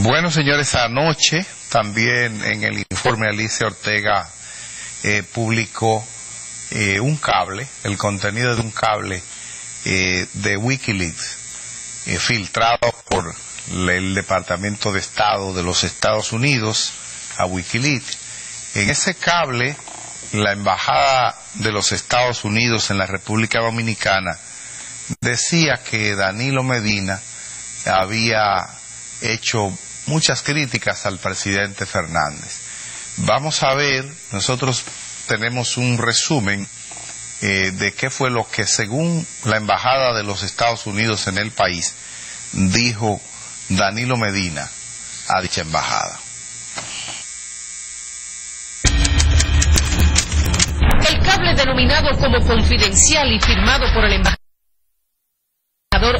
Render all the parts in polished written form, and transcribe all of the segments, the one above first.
Bueno, señores, anoche también en el informe Alicia Ortega publicó un cable, el contenido de un cable de Wikileaks, filtrado por el Departamento de Estado de los Estados Unidos a Wikileaks. En ese cable, la Embajada de los Estados Unidos en la República Dominicana decía que Danilo Medina había hecho muchas críticas al presidente Fernández. Vamos a ver, nosotros tenemos un resumen de qué fue lo que, según la Embajada de los Estados Unidos en el país, dijo Danilo Medina a dicha embajada. El cable denominado como confidencial y firmado por el embajador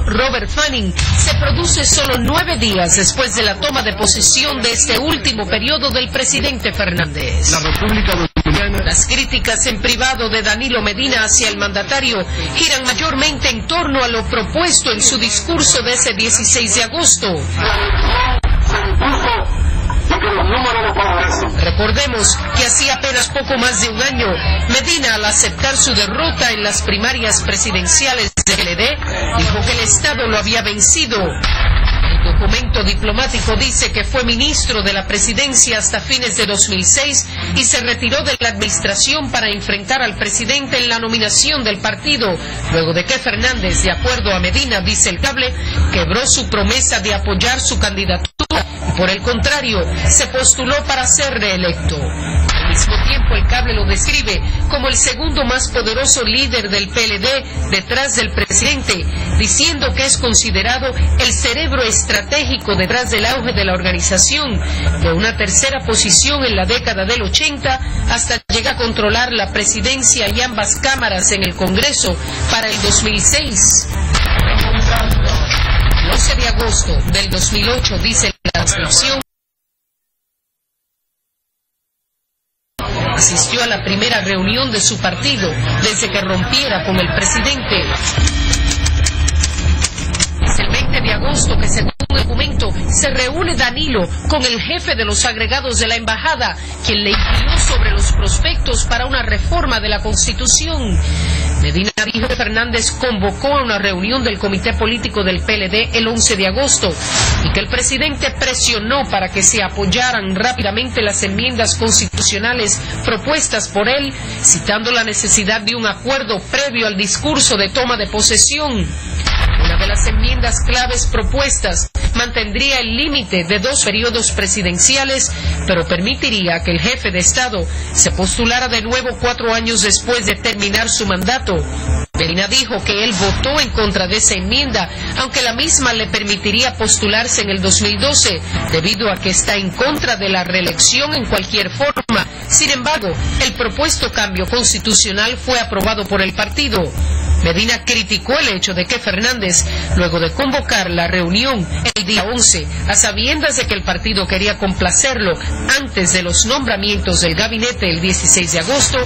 Robert Fanning se produce solo 9 días después de la toma de posesión de este último periodo del presidente Fernández. La República Dominicana. Las críticas en privado de Danilo Medina hacia el mandatario giran mayormente en torno a lo propuesto en su discurso de ese 16 de agosto. Recordemos que hacía apenas poco más de un año, Medina, al aceptar su derrota en las primarias presidenciales del PLD, dijo que el Estado lo había vencido. El documento diplomático dice que fue ministro de la presidencia hasta fines de 2006 y se retiró de la administración para enfrentar al presidente en la nominación del partido, luego de que Fernández, de acuerdo a Medina, dice el cable, quebró su promesa de apoyar su candidatura y por el contrario se postuló para ser reelecto. Al mismo tiempo, el cable lo describe como el segundo más poderoso líder del PLD detrás del presidente, diciendo que es considerado el cerebro estratégico detrás del auge de la organización, de una tercera posición en la década del 80 hasta llegar a controlar la presidencia y ambas cámaras en el Congreso para el 2006. El 11 de agosto del 2008, dice la transcripción, asistió a la primera reunión de su partido desde que rompiera con el presidente. Es el 20 de agosto que, según un documento, se reúne Danilo con el jefe de los agregados de la embajada, quien le inquirió sobre los prospectos para una reforma de la Constitución. Medina dijo que Fernández convocó a una reunión del comité político del PLD el 11 de agosto y que el presidente presionó para que se apoyaran rápidamente las enmiendas constitucionales propuestas por él, citando la necesidad de un acuerdo previo al discurso de toma de posesión. Una de las enmiendas claves propuestas mantendría el límite de 2 periodos presidenciales, pero permitiría que el jefe de Estado se postulara de nuevo 4 años después de terminar su mandato. Medina dijo que él votó en contra de esa enmienda, aunque la misma le permitiría postularse en el 2012, debido a que está en contra de la reelección en cualquier forma. Sin embargo, el propuesto cambio constitucional fue aprobado por el partido. Medina criticó el hecho de que Fernández, luego de convocar la reunión el día 11, a sabiendas de que el partido quería complacerlo antes de los nombramientos del gabinete el 16 de agosto,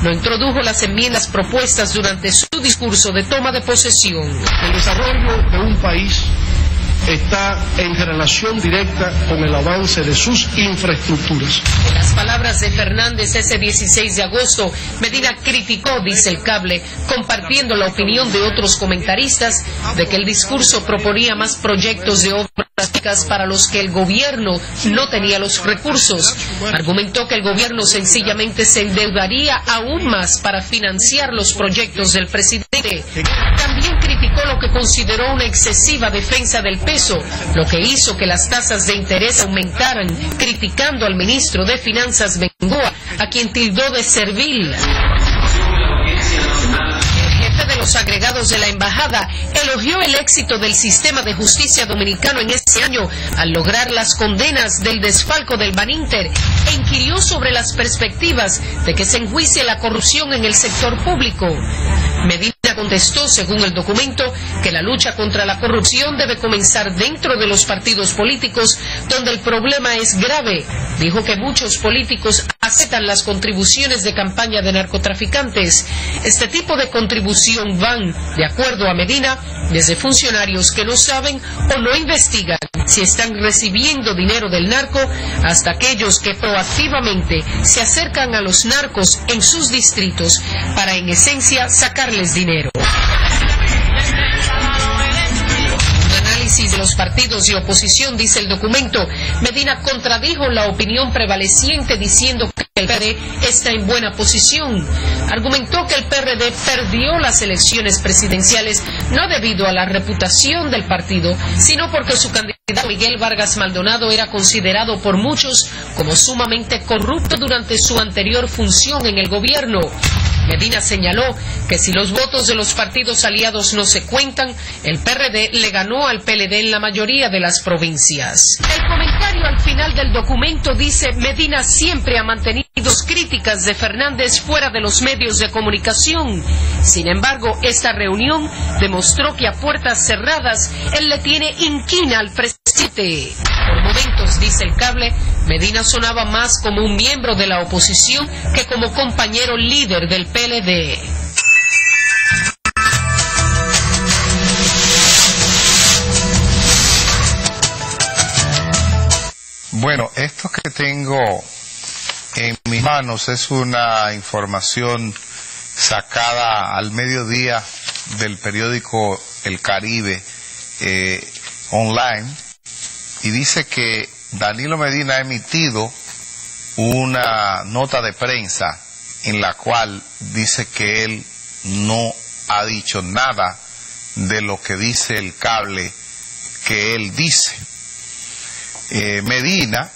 no introdujo las enmiendas propuestas durante su discurso de toma de posesión. El desarrollo de un país está en relación directa con el avance de sus infraestructuras. En las palabras de Fernández ese 16 de agosto, Medina criticó, dice el cable, compartiendo la opinión de otros comentaristas, de que el discurso proponía más proyectos de obras públicas para los que el gobierno no tenía los recursos. Argumentó que el gobierno sencillamente se endeudaría aún más para financiar los proyectos del presidente. También criticó lo que consideró una excesiva defensa del peso, lo que hizo que las tasas de interés aumentaran, criticando al ministro de Finanzas Bengoa, a quien tildó de servil. De los agregados de la embajada elogió el éxito del sistema de justicia dominicano en este año al lograr las condenas del desfalco del Baninter e inquirió sobre las perspectivas de que se enjuicie la corrupción en el sector público. Medina contestó, según el documento, que la lucha contra la corrupción debe comenzar dentro de los partidos políticos, donde el problema es grave. Dijo que muchos políticos aceptan las contribuciones de campaña de narcotraficantes. Este tipo de contribución van, de acuerdo a Medina, desde funcionarios que no saben o no investigan si están recibiendo dinero del narco, hasta aquellos que proactivamente se acercan a los narcos en sus distritos para, en esencia, sacarles dinero. De los partidos de oposición, dice el documento, Medina contradijo la opinión prevaleciente diciendo que el PRD está en buena posición. Argumentó que el PRD perdió las elecciones presidenciales no debido a la reputación del partido, sino porque su candidato Miguel Vargas Maldonado era considerado por muchos como sumamente corrupto durante su anterior función en el gobierno. Medina señaló que si los votos de los partidos aliados no se cuentan, el PRD le ganó al PLD en la mayoría de las provincias. El comentario al final del documento dice: Medina siempre ha mantenido críticas de Fernández fuera de los medios de comunicación. Sin embargo, esta reunión demostró que a puertas cerradas él le tiene inquina al presidente. Por momentos, dice el cable, Medina sonaba más como un miembro de la oposición que como compañero líder del PLD. Bueno, esto que tengo en mis manos es una información sacada al mediodía del periódico El Caribe online, y dice que Danilo Medina ha emitido una nota de prensa en la cual dice que él no ha dicho nada de lo que dice el cable que él dice. Medina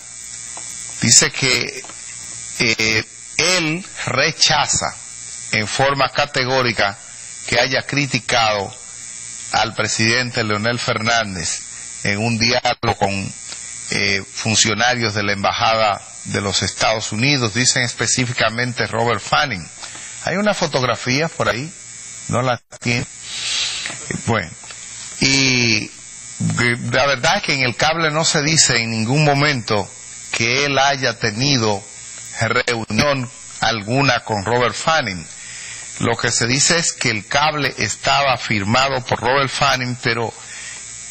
dice que él rechaza en forma categórica que haya criticado al presidente Leonel Fernández en un diálogo con funcionarios de la Embajada de los Estados Unidos. Dicen específicamente Robert Fanning. Hay una fotografía por ahí, no la tiene. Bueno, y la verdad es que en el cable no se dice en ningún momento que él haya tenido reunión alguna con Robert Fanning. Lo que se dice es que el cable estaba firmado por Robert Fanning, pero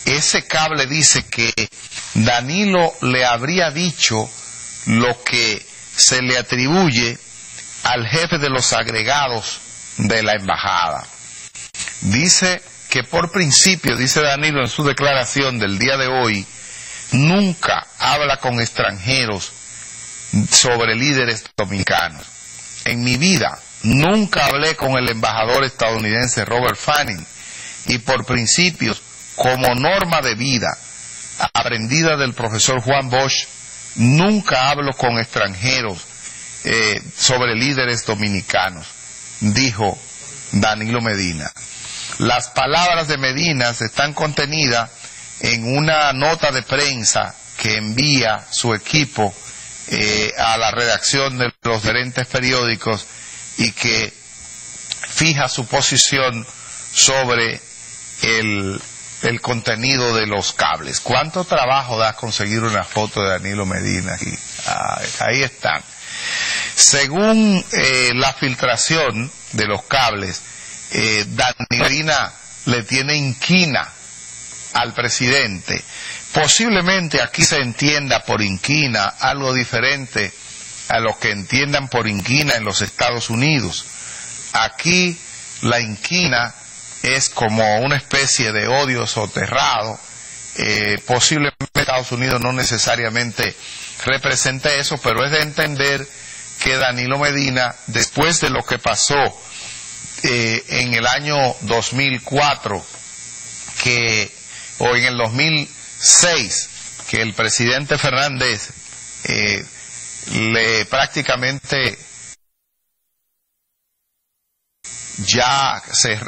ese cable dice que Danilo le habría dicho lo que se le atribuye al jefe de los agregados de la embajada. Dice que por principio, dice Danilo en su declaración del día de hoy, nunca habla con extranjeros sobre líderes dominicanos. En mi vida nunca hablé con el embajador estadounidense Robert Fanning, y por principios, como norma de vida aprendida del profesor Juan Bosch, nunca hablo con extranjeros sobre líderes dominicanos, dijo Danilo Medina. Las palabras de Medina están contenidas en una nota de prensa que envía su equipo a la redacción de los diferentes periódicos, y que fija su posición sobre el contenido de los cables. ¿Cuánto trabajo da conseguir una foto de Danilo Medina aquí? Ahí están. Según la filtración de los cables, Danilo Medina le tiene inquina al presidente. Posiblemente aquí se entienda por inquina algo diferente a lo que entiendan por inquina en los Estados Unidos. Aquí la inquina es como una especie de odio soterrado. Posiblemente Estados Unidos no necesariamente represente eso, pero es de entender que Danilo Medina, después de lo que pasó en el año 2004, o en el 2006, que el presidente Fernández le prácticamente ya se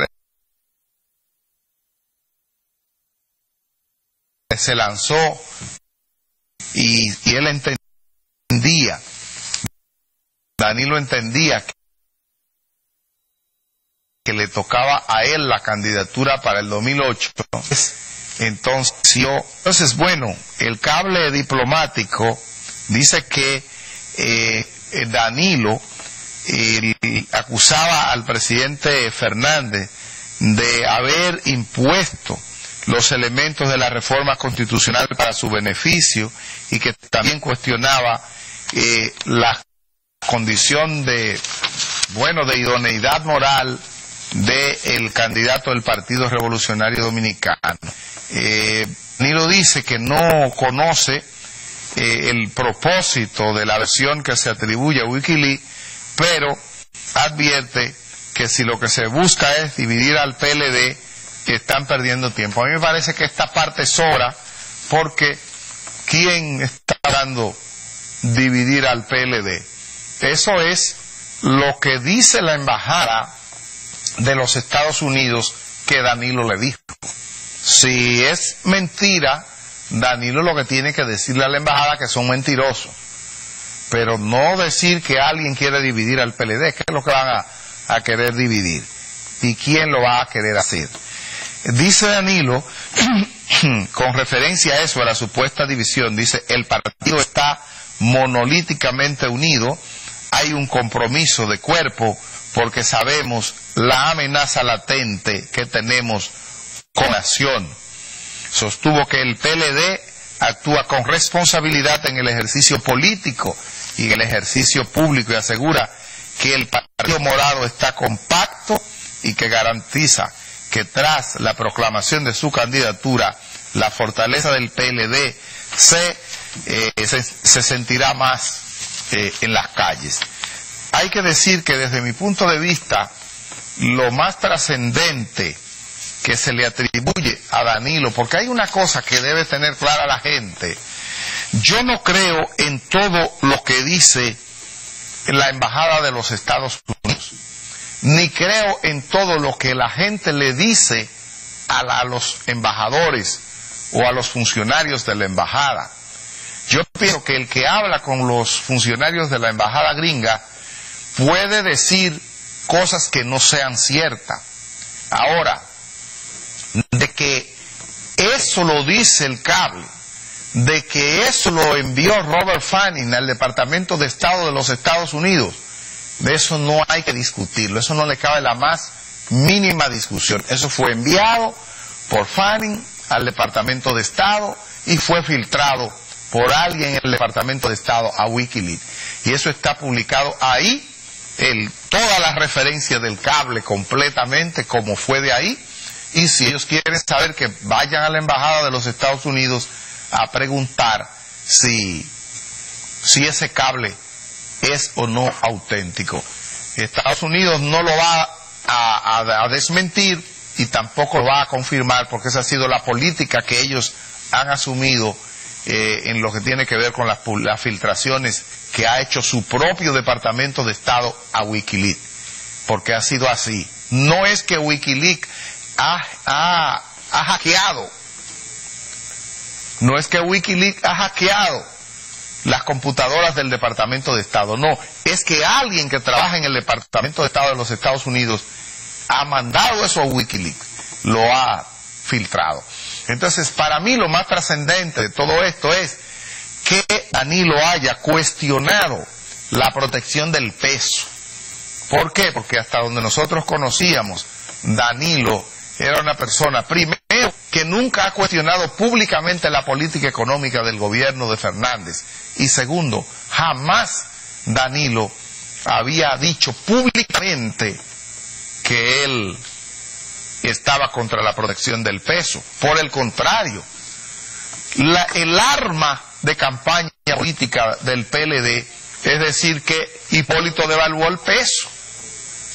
lanzó, y él entendía, Danilo entendía que le tocaba a él la candidatura para el 2008. Entonces, bueno, el cable diplomático dice que Danilo acusaba al presidente Fernández de haber impuesto los elementos de la reforma constitucional para su beneficio, y que también cuestionaba la condición de idoneidad moral del candidato del Partido Revolucionario Dominicano. Danilo dice que no conoce el propósito de la versión que se atribuye a Wikileaks, pero advierte que si lo que se busca es dividir al PLD, están perdiendo tiempo. A mí me parece que esta parte sobra, porque ¿quién está dando dividir al PLD? Eso es lo que dice la embajada de los Estados Unidos que Danilo le dijo. Si es mentira, Danilo lo que tiene que decirle a la embajada que son mentirosos, pero no decir que alguien quiere dividir al PLD. ¿Qué es lo que van a querer dividir? ¿Y quién lo va a querer hacer? Dice Danilo, con referencia a eso, a la supuesta división, dice: el partido está monolíticamente unido, hay un compromiso de cuerpo, porque sabemos la amenaza latente que tenemos con la nación. Sostuvo que el PLD actúa con responsabilidad en el ejercicio político y en el ejercicio público, y asegura que el Partido Morado está compacto y que garantiza que tras la proclamación de su candidatura, la fortaleza del PLD se sentirá más en las calles. Hay que decir que desde mi punto de vista, lo más trascendente que se le atribuye a Danilo, porque hay una cosa que debe tener clara la gente: yo no creo en todo lo que dice la Embajada de los Estados Unidos, ni creo en todo lo que la gente le dice a los embajadores o a los funcionarios de la embajada. Yo pienso que el que habla con los funcionarios de la embajada gringa puede decir cosas que no sean ciertas. Ahora, de que eso lo dice el cable, de que eso lo envió Robert Fanning al Departamento de Estado de los Estados Unidos, de eso no hay que discutirlo, eso no le cabe la más mínima discusión. Eso fue enviado por Fanning al Departamento de Estado y fue filtrado por alguien en el Departamento de Estado a Wikileaks. Y eso está publicado ahí, toda la referencia del cable completamente, como fue de ahí. Y si ellos quieren saber, que vayan a la Embajada de los Estados Unidos a preguntar si ese cable es o no auténtico. Estados Unidos no lo va a desmentir y tampoco lo va a confirmar, porque esa ha sido la política que ellos han asumido en lo que tiene que ver con las filtraciones que ha hecho su propio Departamento de Estado a Wikileaks, porque ha sido así. No es que Wikileaks ha hackeado, no es que Wikileaks ha hackeado las computadoras del Departamento de Estado, no, es que alguien que trabaja en el Departamento de Estado de los Estados Unidos ha mandado eso a Wikileaks, lo ha filtrado. Entonces, para mí lo más trascendente de todo esto es que Danilo haya cuestionado la protección del peso. ¿Por qué? Porque hasta donde nosotros conocíamos, Danilo era una persona, primero, que nunca ha cuestionado públicamente la política económica del gobierno de Fernández, y segundo, jamás Danilo había dicho públicamente que él estaba contra la protección del peso. Por el contrario, el arma de campaña política del PLD es decir que Hipólito devaluó el peso,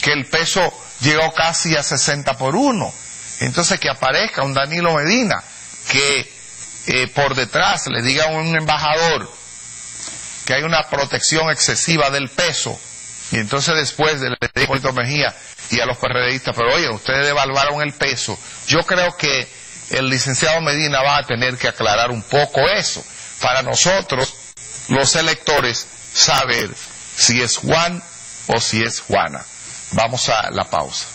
que el peso llegó casi a 60-1. Entonces, que aparezca un Danilo Medina que por detrás le diga a un embajador que hay una protección excesiva del peso, y entonces después le diga a Hipólito Mejía y a los PRDistas, pero oye, ustedes devaluaron el peso. Yo creo que el licenciado Medina va a tener que aclarar un poco eso, para nosotros, los electores, saber si es Juan o si es Juana. Vamos a la pausa.